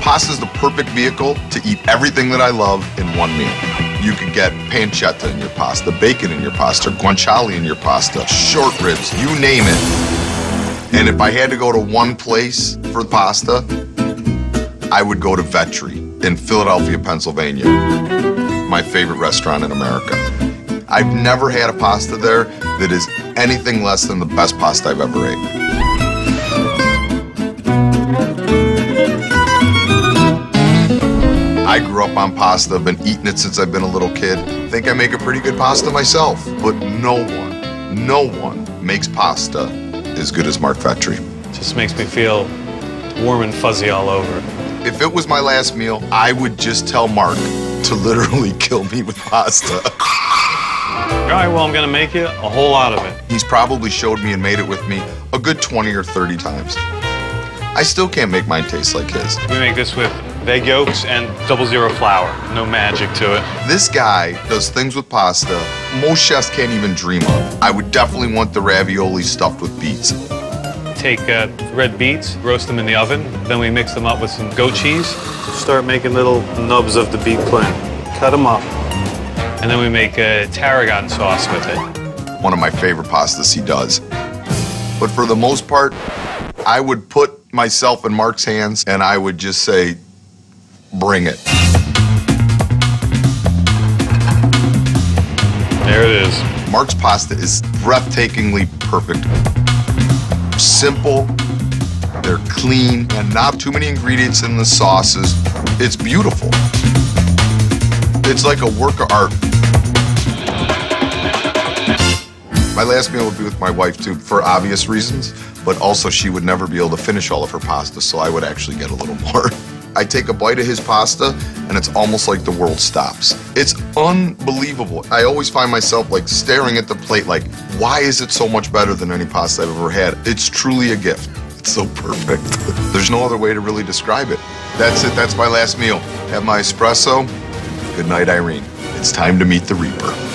Pasta's the perfect vehicle to eat everything that I love in one meal. You could get pancetta in your pasta, bacon in your pasta, guanciale in your pasta, short ribs, you name it. And if I had to go to one place for pasta, I would go to Vetri in Philadelphia, Pennsylvania. My favorite restaurant in America. I've never had a pasta there that is anything less than the best pasta I've ever ate. I grew up on pasta, been eating it since I've been a little kid. Think I make a pretty good pasta myself, but no one makes pasta as good as Mark Vetri. Just makes me feel warm and fuzzy all over. If it was my last meal, I would just tell Mark to literally kill me with pasta. All right, well, I'm gonna make you a whole lot of it. He's probably showed me and made it with me a good 20 or 30 times. I still can't make mine taste like his. We make this with egg yolks and 00 flour. No magic to it. This guy does things with pasta most chefs can't even dream of. I would definitely want the ravioli stuffed with beets. Take red beets, roast them in the oven, then we mix them up with some goat cheese. Start making little nubs of the beet plant. Cut them up. And then we make a tarragon sauce with it. One of my favorite pastas he does. But for the most part, I would put myself in Mark's hands and I would just say, bring it. There it is. Mark's pasta is breathtakingly perfect. Simple, they're clean, and not too many ingredients in the sauces. It's beautiful. It's like a work of art. My last meal would be with my wife too, for obvious reasons, but also she would never be able to finish all of her pasta, so I would actually get a little more. I take a bite of his pasta, and it's almost like the world stops. It's unbelievable. I always find myself like staring at the plate like, why is it so much better than any pasta I've ever had? It's truly a gift. It's so perfect. There's no other way to really describe it. That's it, that's my last meal. Have my espresso. Good night, Irene. It's time to meet the Reaper.